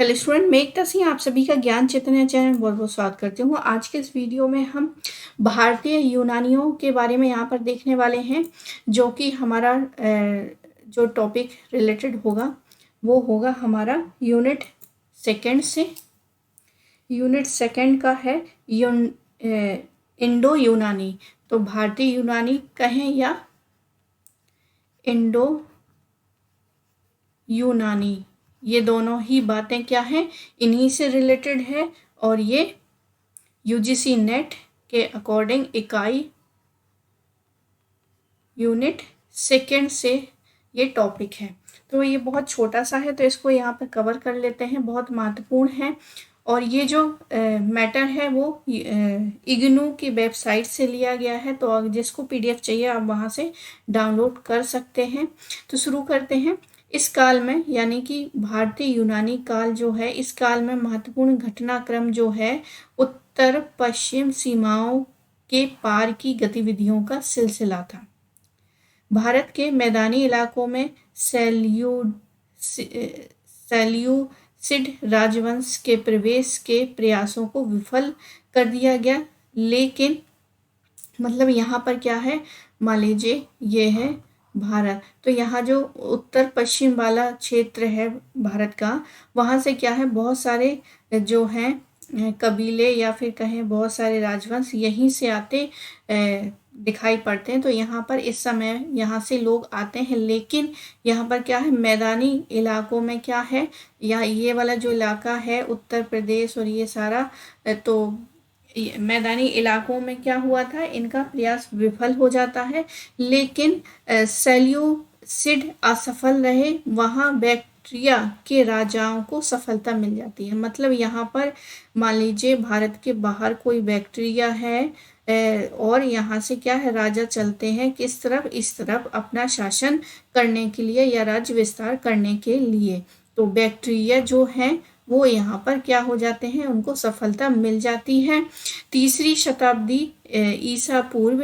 Hello student, मैं एकता सिंह आप सभी का ज्ञान चैतन्य चैनल में बहुत बहुत स्वागत करती हूँ। आज के इस वीडियो में हम भारतीय यूनानियों के बारे में यहाँ पर देखने वाले हैं, जो कि हमारा जो टॉपिक रिलेटेड होगा वो होगा हमारा यूनिट सेकंड से। यूनिट सेकंड का है इंडो यूनानी। तो भारतीय यूनानी कहें या इंडो यूनानी, ये दोनों ही बातें क्या हैं, इन्हीं से रिलेटेड है। और ये यूजीसी नेट के अकॉर्डिंग इकाई यूनिट सेकंड से ये टॉपिक है। तो ये बहुत छोटा सा है, तो इसको यहाँ पर कवर कर लेते हैं, बहुत महत्वपूर्ण है। और ये जो मैटर है वो इग्नू की वेबसाइट से लिया गया है, तो जिसको पीडीएफ चाहिए आप वहाँ से डाउनलोड कर सकते हैं। तो शुरू करते हैं। इस काल में, यानी कि भारतीय यूनानी काल जो है, इस काल में महत्वपूर्ण घटनाक्रम जो है उत्तर पश्चिम सीमाओं के पार की गतिविधियों का सिलसिला था। भारत के मैदानी इलाकों में सेल्यूसिड राजवंश के प्रवेश के प्रयासों को विफल कर दिया गया। लेकिन मतलब यहाँ पर क्या है, मान लीजिए ये है भारत, तो यहाँ जो उत्तर पश्चिम वाला क्षेत्र है भारत का, वहाँ से क्या है, बहुत सारे जो हैं कबीले या फिर कहें बहुत सारे राजवंश यहीं से आते दिखाई पड़ते हैं। तो यहाँ पर इस समय यहाँ से लोग आते हैं, लेकिन यहाँ पर क्या है, मैदानी इलाकों में क्या है, या ये वाला जो इलाका है उत्तर प्रदेश और ये सारा, तो मैदानी इलाकों में क्या हुआ था, इनका प्रयास विफल हो जाता है। लेकिन सेल्यूसिड असफल रहे, वहाँ बैक्ट्रिया के राजाओं को सफलता मिल जाती है। मतलब यहाँ पर मान लीजिए भारत के बाहर कोई बैक्ट्रिया है और यहाँ से क्या है, राजा चलते हैं किस तरफ, इस तरफ अपना शासन करने के लिए या राज्य विस्तार करने के लिए। तो बैक्ट्रिया जो हैं वो यहाँ पर क्या हो जाते हैं, उनको सफलता मिल जाती है। तीसरी शताब्दी ईसा पूर्व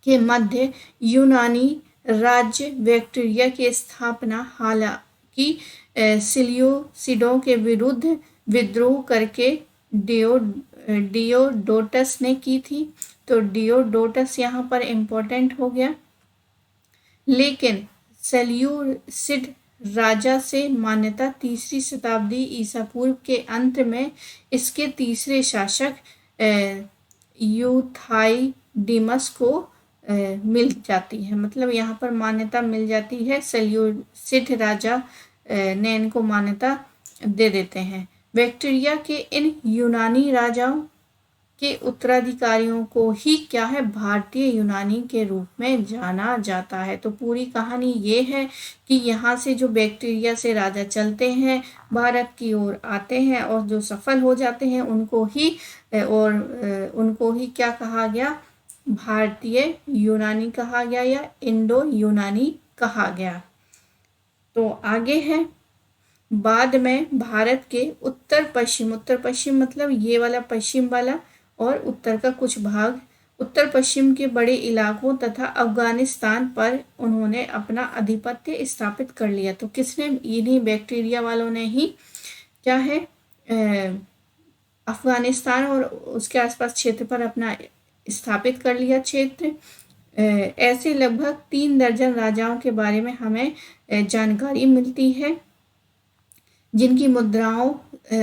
के मध्य यूनानी राज्य बैक्ट्रिया की स्थापना हालांकि सेल्यूसिडों के विरुद्ध विद्रोह करके डियोडोटस ने की थी। तो डियोडोटस यहाँ पर इम्पोर्टेंट हो गया। लेकिन सेल्यूसिड राजा से मान्यता तीसरी शताब्दी ईसा पूर्व के अंत में इसके तीसरे शासक यूथाइडिमस को मिल जाती है। मतलब यहाँ पर मान्यता मिल जाती है, सेल्यूसिड राजा ने इनको मान्यता दे देते हैं। बैक्ट्रिया के इन यूनानी राजाओं के उत्तराधिकारियों को ही क्या है, भारतीय यूनानी के रूप में जाना जाता है। तो पूरी कहानी ये है कि यहाँ से जो बैक्ट्रिया से राजा चलते हैं भारत की ओर आते हैं, और जो सफल हो जाते हैं उनको ही क्या कहा गया, भारतीय यूनानी कहा गया या इंडो यूनानी कहा गया। तो आगे है, बाद में भारत के उत्तर पश्चिम मतलब ये वाला पश्चिम वाला और उत्तर का कुछ भाग, उत्तर पश्चिम के बड़े इलाकों तथा अफगानिस्तान पर उन्होंने अपना आधिपत्य स्थापित कर लिया। तो किसने, इन्हीं बैक्टीरिया वालों ने ही क्या है, अफगानिस्तान और उसके आसपास क्षेत्र पर अपना स्थापित कर लिया क्षेत्र। ऐसे लगभग 3 दर्जन राजाओं के बारे में हमें जानकारी मिलती है, जिनकी मुद्राओं,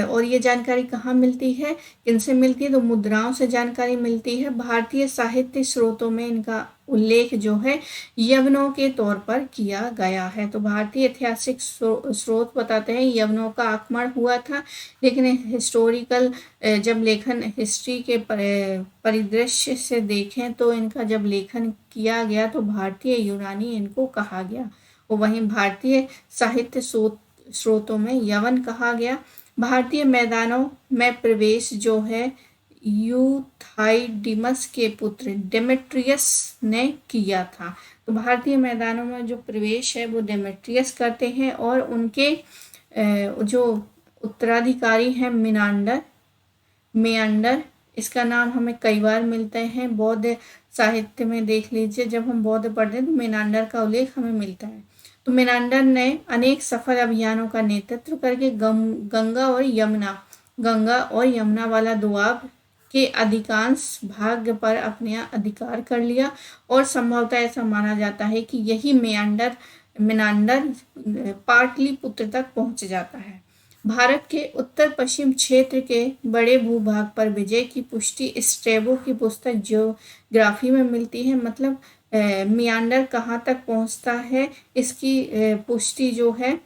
और ये जानकारी कहाँ मिलती है, किनसे मिलती है, तो मुद्राओं से जानकारी मिलती है। भारतीय साहित्य स्रोतों में इनका उल्लेख जो है यवनों के तौर पर किया गया है। तो भारतीय ऐतिहासिक स्रोत बताते हैं यवनों का आक्रमण हुआ था, लेकिन हिस्टोरिकल जब लेखन हिस्ट्री के परिदृश्य से देखें तो इनका जब लेखन किया गया तो भारतीय यूनानी इनको कहा गया, और वहीं भारतीय साहित्य स्रोतों में यवन कहा गया। भारतीय मैदानों में प्रवेश जो है यूथाइडिमस के पुत्र डेमेट्रियस ने किया था। तो भारतीय मैदानों में जो प्रवेश है वो डेमेट्रियस करते हैं, और उनके जो उत्तराधिकारी हैं मेयांडर, इसका नाम हमें कई बार मिलते हैं बौद्ध साहित्य में। देख लीजिए, जब हम बौद्ध पढ़ते हैं तो मेनांडर का उल्लेख हमें मिलता है। तो मेनांडर ने अनेक सफल अभियानों का नेतृत्व करके गंगा और यमुना वाला दोआब के अधिकांश भाग पर अपने अधिकार कर लिया और संभवतः ऐसा माना जाता है कि यही मेनांडर पाटलिपुत्र तक पहुंच जाता है। भारत के उत्तर पश्चिम क्षेत्र के बड़े भूभाग पर विजय की पुष्टि स्ट्रैबो की पुस्तक ज्योग्राफी में मिलती है। मतलब मियांडर कहाँ तक पहुँचता है इसकी पुष्टि जो है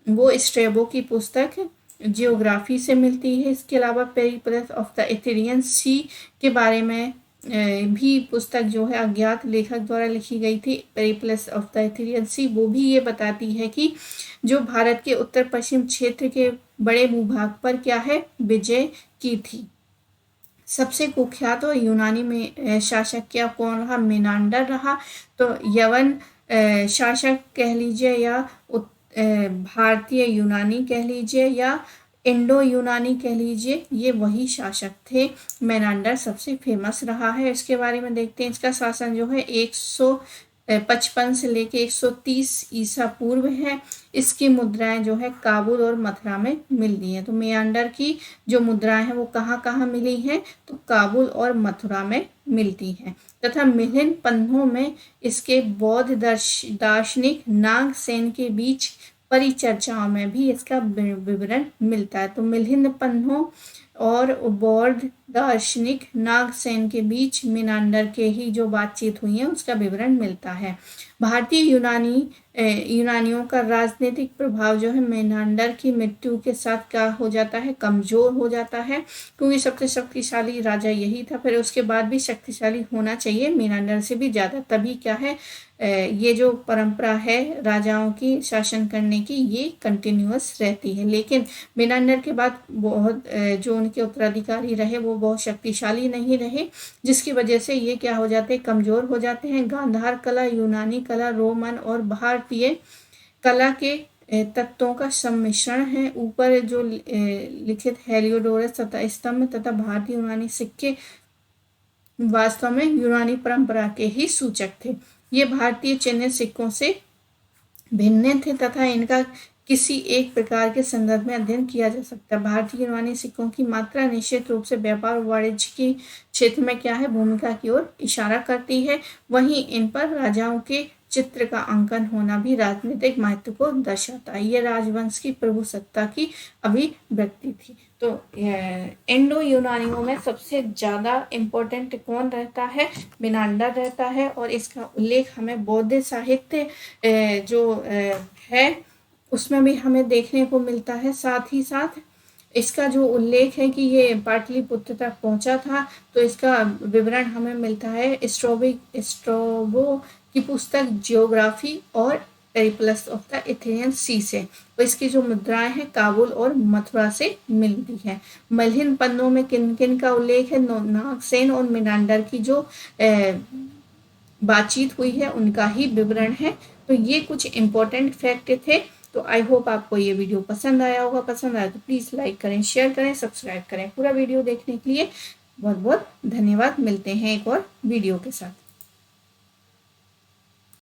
वो स्ट्रैबो की पुस्तक जियोग्राफी से मिलती है। इसके अलावा पेरिप्लस ऑफ द इथेरियन सी के बारे में भी पुस्तक जो है अज्ञात लेखक द्वारा लिखी गई थी, पेरिप्लस ऑफ द इथेरियन सी, वो भी ये बताती है कि जो भारत के उत्तर पश्चिम क्षेत्र के बड़े भूभाग पर क्या है विजय की थी। सबसे कुख्यात और यूनानी में शासक क्या कौन रहा? मेनांडर रहा। तो यवन शासक कह लीजिए या भारतीय यूनानी कह लीजिए या इंडो यूनानी कह लीजिए, ये वही शासक थे। मेनांडर सबसे फेमस रहा है। इसके बारे में देखते हैं। इसका शासन जो है 155 से लेके 130 ईसा पूर्व है। इसकी मुद्राएं जो है काबुल और मथुरा में मिलती हैं। तो मेनांडर की जो मुद्राएं हैं वो कहाँ कहाँ मिली हैं? तो काबुल और मथुरा में मिलती हैं। तथा मिलिंद पन्नों में इसके बौद्ध दार्शनिक नागसेन के बीच परिचर्चाओं में भी इसका विवरण मिलता है। तो मिलिंद पन्नों और बौद्ध दार्शनिक नागसेन के बीच मेनांडर के ही जो बातचीत हुई है उसका विवरण मिलता है। भारतीय यूनानियों का राजनीतिक प्रभाव जो है मेनांडर की मृत्यु के साथ क्या हो जाता है? कमजोर हो जाता है, क्योंकि सबसे शक्तिशाली राजा यही था। फिर उसके बाद भी शक्तिशाली होना चाहिए मेनांडर से भी ज़्यादा, तभी क्या है ये जो परंपरा है राजाओं की शासन करने की ये कंटिन्यूअस रहती है। लेकिन मेनांडर के बाद बहुत जो उनके उत्तराधिकारी रहे वो बहुत शक्तिशाली नहीं रहे, जिसकी वजह से ये क्या हो जाते हैं? कमजोर हो जाते हैं। गांधार कला, यूनानी कला, रोमन और भारतीय कला के तत्वों का सम्मिश्रण है। ऊपर जो लिखित हेलियोडोरस तथा स्तंभ तथा भारतीय यूनानी सिक्के वास्तव में यूनानी परंपरा के ही सूचक थे। ये भारतीय चिन्हित सिक्कों से भिन्न थे तथा इनका किसी एक प्रकार के संदर्भ में अध्ययन किया जा सकता है। भारतीय यूनानी सिक्कों की मात्रा निश्चित रूप से व्यापार और वाणिज्य के क्षेत्र में क्या है भूमिका की ओर इशारा करती है। वहीं इन पर राजाओं के चित्र का अंकन होना भी राजनीतिक महत्व को दर्शाता है। ये राजवंश की प्रभुसत्ता की अभिव्यक्ति थी। तो इंडो यूनानियों में सबसे ज़्यादा इम्पोर्टेंट कौन रहता है? मेनांडर रहता है। और इसका उल्लेख हमें बौद्ध साहित्य जो है उसमें भी हमें देखने को मिलता है। साथ ही साथ इसका जो उल्लेख है कि ये पाटलिपुत्र तक पहुंचा था, तो इसका विवरण हमें मिलता है स्ट्रैबो की पुस्तक जियोग्राफी और पेरिप्लस ऑफ द इथेरियन सी से। तो इसकी जो मुद्राएं हैं काबुल और मथुरा से मिलती है। मिलिंद पन्नों में किन किन का उल्लेख है? नागसेन और मेनांडर की जो बातचीत हुई है उनका ही विवरण है। तो ये कुछ इम्पोर्टेंट फैक्ट थे। तो आई होप आपको ये वीडियो पसंद आया होगा। पसंद आया तो प्लीज़ लाइक करें, शेयर करें, सब्सक्राइब करें। पूरा वीडियो देखने के लिए बहुत बहुत धन्यवाद। मिलते हैं एक और वीडियो के साथ।